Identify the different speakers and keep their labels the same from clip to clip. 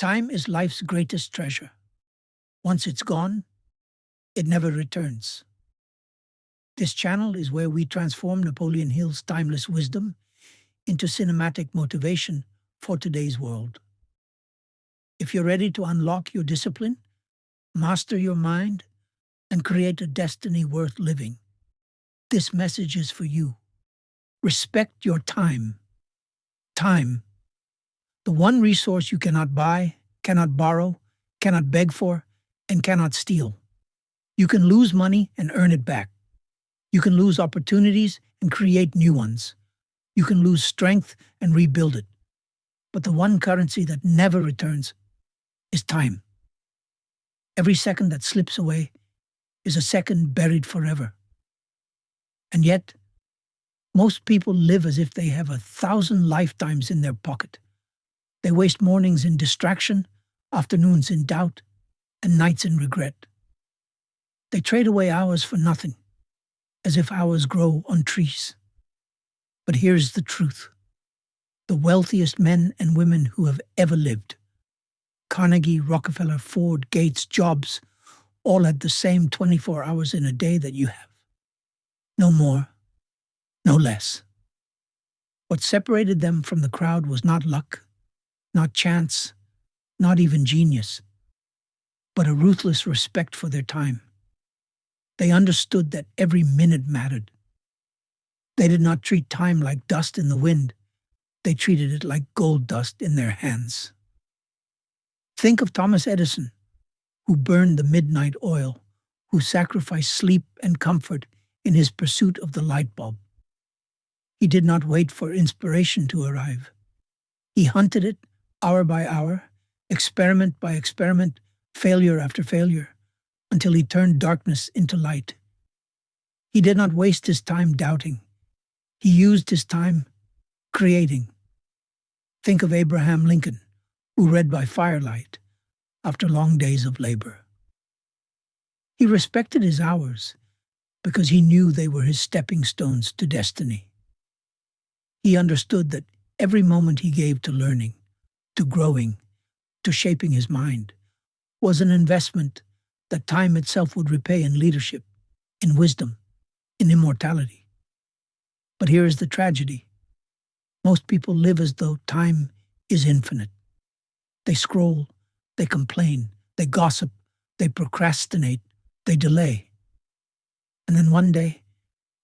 Speaker 1: Time is life's greatest treasure. Once it's gone, it never returns. This channel is where we transform Napoleon Hill's timeless wisdom into cinematic motivation for today's world. If you're ready to unlock your discipline, master your mind, and create a destiny worth living, this message is for you. Respect your time. Time, the one resource you cannot buy, cannot borrow, cannot beg for, and cannot steal. You can lose money and earn it back. You can lose opportunities and create new ones. You can lose strength and rebuild it. But the one currency that never returns is time. Every second that slips away is a second buried forever. And yet, most people live as if they have 1,000 lifetimes in their pocket. They waste mornings in distraction, afternoons in doubt, and nights in regret. They trade away hours for nothing, as if hours grow on trees. But here's the truth. The wealthiest men and women who have ever lived, Carnegie, Rockefeller, Ford, Gates, Jobs, all had the same 24 hours in a day that you have. No more, no less. What separated them from the crowd was not luck, not chance, not even genius, but a ruthless respect for their time. They understood that every minute mattered. They did not treat time like dust in the wind. They treated it like gold dust in their hands. Think of Thomas Edison, who burned the midnight oil, who sacrificed sleep and comfort in his pursuit of the light bulb. He did not wait for inspiration to arrive. He hunted it hour by hour, experiment by experiment, failure after failure, until he turned darkness into light. He did not waste his time doubting. He used his time creating. Think of Abraham Lincoln, who read by firelight after long days of labor. He respected his hours because he knew they were his stepping stones to destiny. He understood that every moment he gave to learning, to growing, to shaping his mind, was an investment that time itself would repay in leadership, in wisdom, in immortality. But here is the tragedy. Most people live as though time is infinite. They scroll, they complain, they gossip, they procrastinate, they delay. And then one day,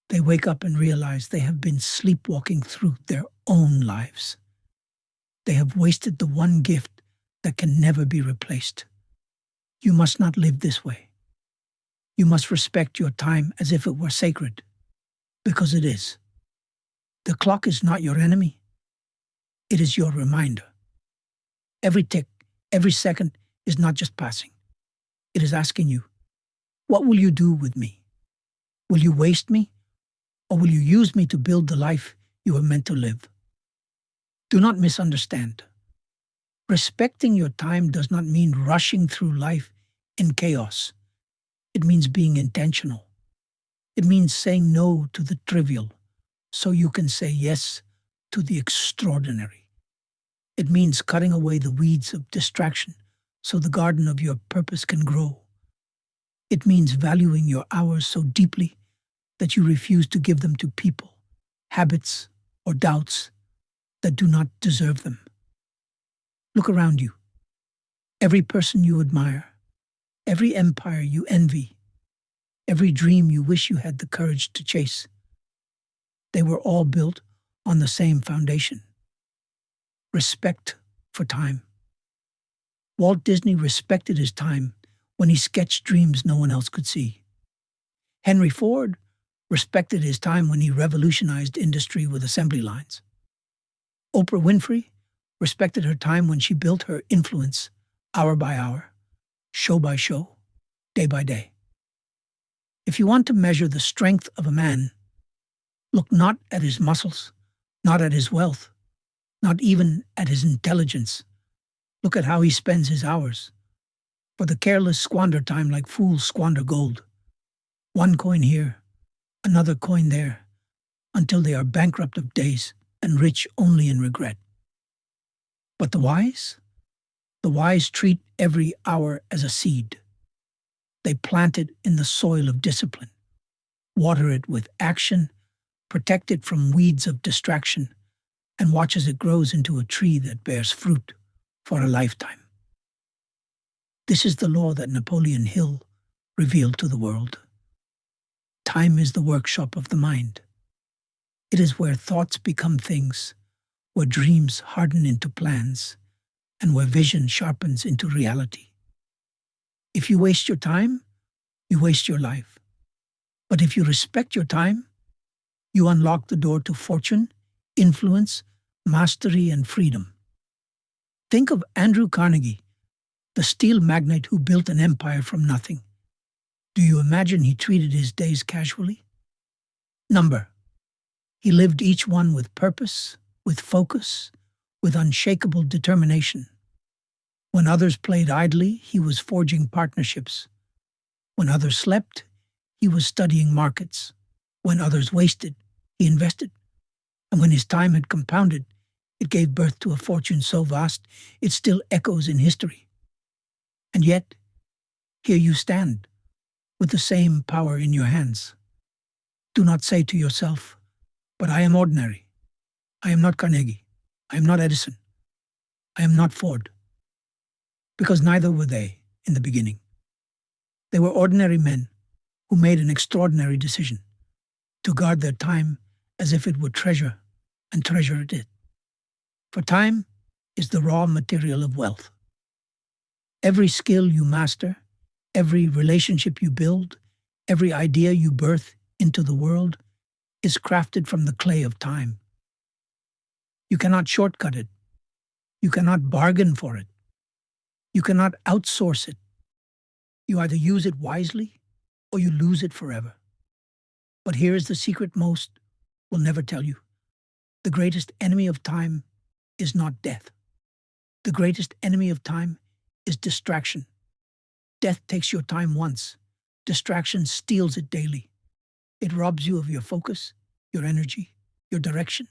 Speaker 1: they wake up and realize they have been sleepwalking through their own lives. They have wasted the one gift that can never be replaced. You must not live this way. You must respect your time as if it were sacred, because it is. The clock is not your enemy. It is your reminder. Every tick, every second is not just passing. It is asking you, what will you do with me? Will you waste me? Or will you use me to build the life you are meant to live? Do not misunderstand. Respecting your time does not mean rushing through life in chaos. It means being intentional. It means saying no to the trivial so you can say yes to the extraordinary. It means cutting away the weeds of distraction so the garden of your purpose can grow. It means valuing your hours so deeply that you refuse to give them to people, habits, or doubts that do not deserve them. Look around you. Every person you admire, every empire you envy, every dream you wish you had the courage to chase, they were all built on the same foundation. Respect for time. Walt Disney respected his time when he sketched dreams no one else could see. Henry Ford respected his time when he revolutionized industry with assembly lines. Oprah Winfrey respected her time when she built her influence hour by hour, show by show, day by day. If you want to measure the strength of a man, look not at his muscles, not at his wealth, not even at his intelligence. Look at how he spends his hours. For the careless squander time like fools squander gold. One coin here, another coin there, until they are bankrupt of days and rich only in regret. But the wise? The wise treat every hour as a seed. They plant it in the soil of discipline, water it with action, protect it from weeds of distraction, and watch as it grows into a tree that bears fruit for a lifetime. This is the law that Napoleon Hill revealed to the world. Time is the workshop of the mind. It is where thoughts become things, where dreams harden into plans, and where vision sharpens into reality. If you waste your time, you waste your life. But if you respect your time, you unlock the door to fortune, influence, mastery, and freedom. Think of Andrew Carnegie, the steel magnate who built an empire from nothing. Do you imagine he treated his days casually? Number. He lived each one with purpose, with focus, with unshakable determination. When others played idly, he was forging partnerships. When others slept, he was studying markets. When others wasted, he invested. And when his time had compounded, it gave birth to a fortune so vast it still echoes in history. And yet, here you stand, with the same power in your hands. Do not say to yourself, "But I am ordinary. I am not Carnegie. I am not Edison. I am not Ford." Because neither were they in the beginning. They were ordinary men who made an extraordinary decision to guard their time as if it were treasure, and treasured it. For time is the raw material of wealth. Every skill you master, every relationship you build, every idea you birth into the world is crafted from the clay of time. You cannot shortcut it. You cannot bargain for it. You cannot outsource it. You either use it wisely or you lose it forever. But here is the secret most will never tell you. The greatest enemy of time is not death. The greatest enemy of time is distraction. Death takes your time once. Distraction steals it daily. It robs you of your focus, your energy, your direction.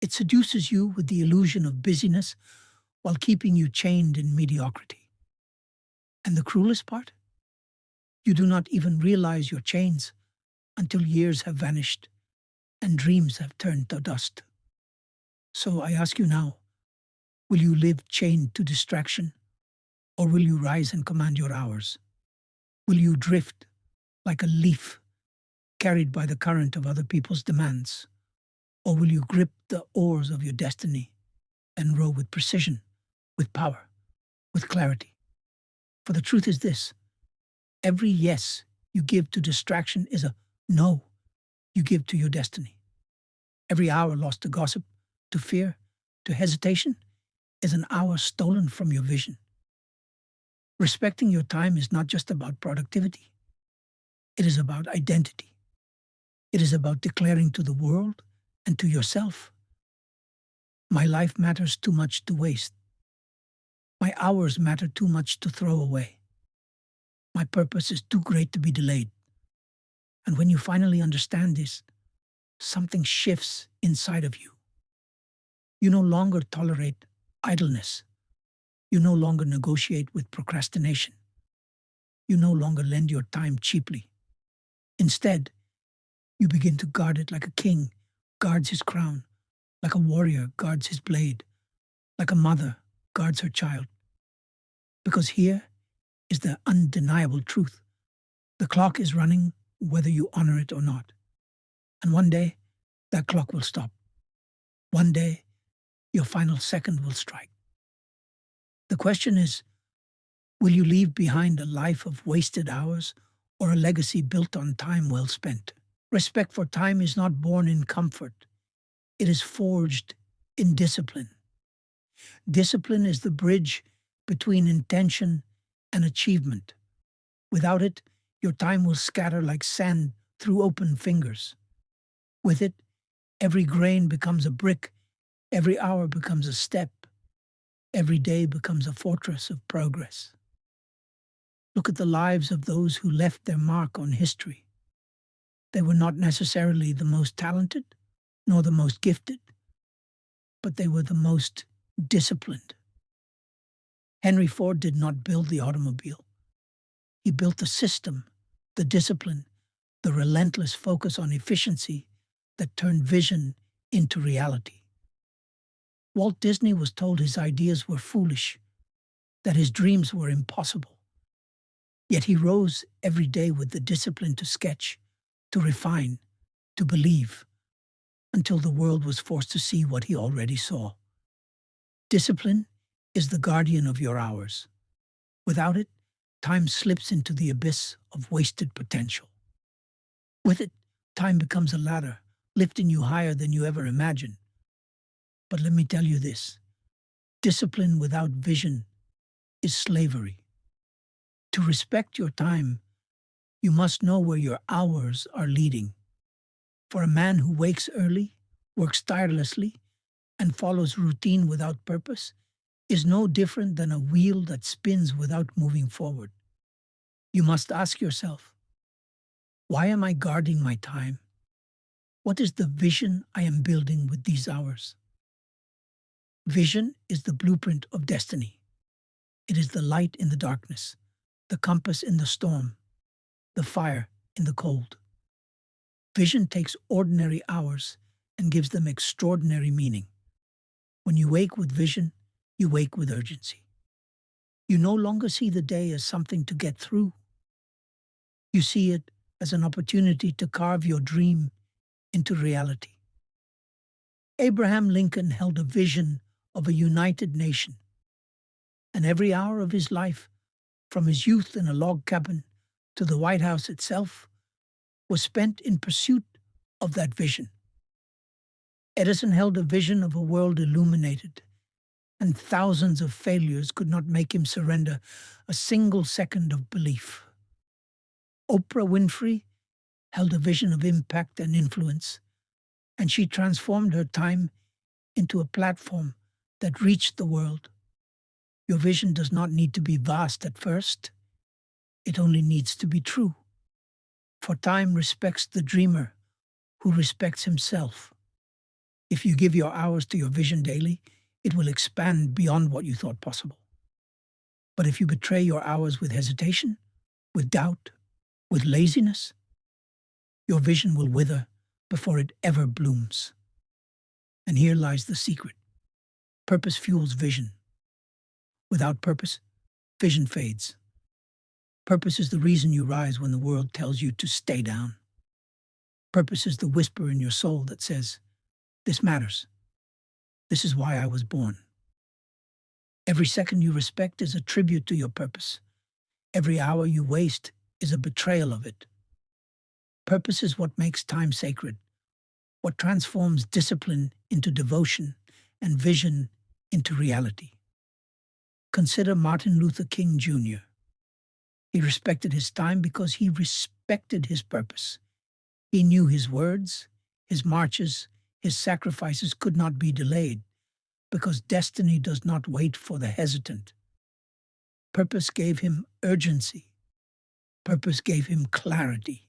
Speaker 1: It seduces you with the illusion of busyness while keeping you chained in mediocrity. And the cruelest part? You do not even realize your chains until years have vanished and dreams have turned to dust. So I ask you now, will you live chained to distraction, or will you rise and command your hours? Will you drift like a leaf carried by the current of other people's demands? Or will you grip the oars of your destiny and row with precision, with power, with clarity? For the truth is this: every yes you give to distraction is a no you give to your destiny. Every hour lost to gossip, to fear, to hesitation is an hour stolen from your vision. Respecting your time is not just about productivity. It is about identity. It is about declaring to the world and to yourself, my life matters too much to waste. My hours matter too much to throw away. My purpose is too great to be delayed. And when you finally understand this, something shifts inside of you. You no longer tolerate idleness. You no longer negotiate with procrastination. You no longer lend your time cheaply. Instead, you begin to guard it like a king guards his crown, like a warrior guards his blade, like a mother guards her child. Because here is the undeniable truth. The clock is running whether you honor it or not. And one day, that clock will stop. One day, your final second will strike. The question is, will you leave behind a life of wasted hours or a legacy built on time well spent? Respect for time is not born in comfort. It is forged in discipline. Discipline is the bridge between intention and achievement. Without it, your time will scatter like sand through open fingers. With it, every grain becomes a brick, every hour becomes a step, every day becomes a fortress of progress. Look at the lives of those who left their mark on history. They were not necessarily the most talented, nor the most gifted, but they were the most disciplined. Henry Ford did not build the automobile. He built the system, the discipline, the relentless focus on efficiency that turned vision into reality. Walt Disney was told his ideas were foolish, that his dreams were impossible. Yet he rose every day with the discipline to sketch, to refine, to believe, until the world was forced to see what he already saw. Discipline is the guardian of your hours. Without it, time slips into the abyss of wasted potential. With it, time becomes a ladder, lifting you higher than you ever imagined. But let me tell you this: discipline without vision is slavery. To respect your time, you must know where your hours are leading. For a man who wakes early, works tirelessly, and follows routine without purpose is no different than a wheel that spins without moving forward. You must ask yourself, why am I guarding my time? What is the vision I am building with these hours? Vision is the blueprint of destiny. It is the light in the darkness, the compass in the storm, the fire in the cold. Vision takes ordinary hours and gives them extraordinary meaning. When you wake with vision, you wake with urgency. You no longer see the day as something to get through. You see it as an opportunity to carve your dream into reality. Abraham Lincoln held a vision of a united nation, and every hour of his life, from his youth in a log cabin to the White House itself, was spent in pursuit of that vision. Edison held a vision of a world illuminated, and thousands of failures could not make him surrender a single second of belief. Oprah Winfrey held a vision of impact and influence, and she transformed her time into a platform that reached the world. Your vision does not need to be vast at first. It only needs to be true. For time respects the dreamer who respects himself. If you give your hours to your vision daily, it will expand beyond what you thought possible. But if you betray your hours with hesitation, with doubt, with laziness, your vision will wither before it ever blooms. And here lies the secret. Purpose fuels vision. Without purpose, vision fades. Purpose is the reason you rise when the world tells you to stay down. Purpose is the whisper in your soul that says, "This matters. This is why I was born." Every second you respect is a tribute to your purpose. Every hour you waste is a betrayal of it. Purpose is what makes time sacred, what transforms discipline into devotion and vision into reality. Consider Martin Luther King Jr. He respected his time because he respected his purpose. He knew his words, his marches, his sacrifices could not be delayed because destiny does not wait for the hesitant. Purpose gave him urgency. Purpose gave him clarity.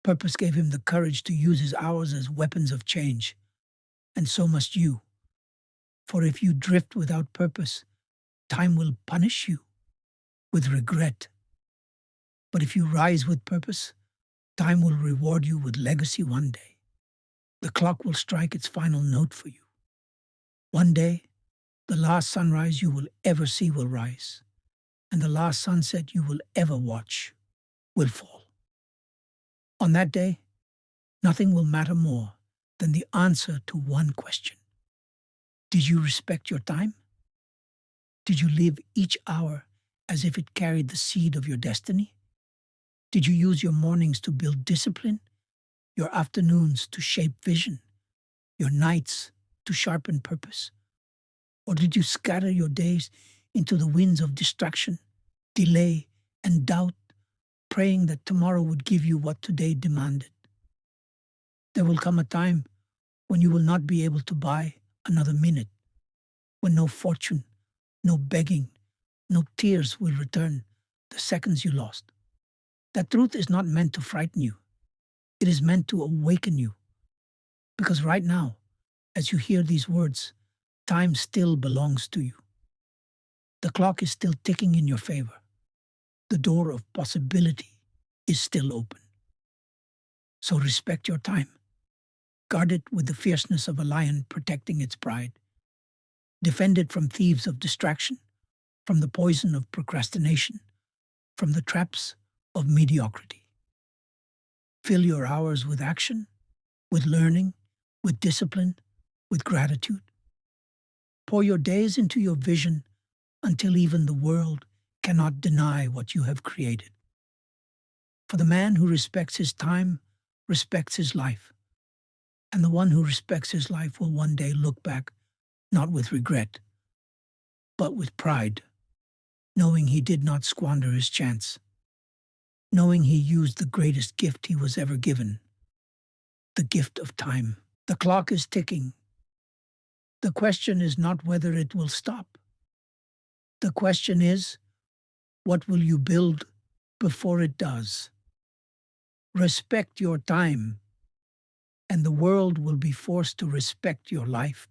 Speaker 1: Purpose gave him the courage to use his hours as weapons of change. And so must you. For if you drift without purpose, time will punish you with regret. But if you rise with purpose, time will reward you with legacy one day. The clock will strike its final note for you. One day, the last sunrise you will ever see will rise, and the last sunset you will ever watch will fall. On that day, nothing will matter more than the answer to one question. Did you respect your time? Did you live each hour as if it carried the seed of your destiny? Did you use your mornings to build discipline, your afternoons to shape vision, your nights to sharpen purpose? Or did you scatter your days into the winds of distraction, delay, and doubt, praying that tomorrow would give you what today demanded? There will come a time when you will not be able to buy another minute, when no fortune, no begging, no tears will return the seconds you lost. That truth is not meant to frighten you. It is meant to awaken you. Because right now, as you hear these words, time still belongs to you. The clock is still ticking in your favor. The door of possibility is still open. So respect your time. Guard it with the fierceness of a lion protecting its pride. Defend it from thieves of distraction, from the poison of procrastination, from the traps of mediocrity. Fill your hours with action, with learning, with discipline, with gratitude. Pour your days into your vision until even the world cannot deny what you have created. For the man who respects his time respects his life, and the one who respects his life will one day look back not with regret, but with pride, knowing he did not squander his chance, knowing he used the greatest gift he was ever given, the gift of time. The clock is ticking. The question is not whether it will stop. The question is, what will you build before it does? Respect your time, and the world will be forced to respect your life.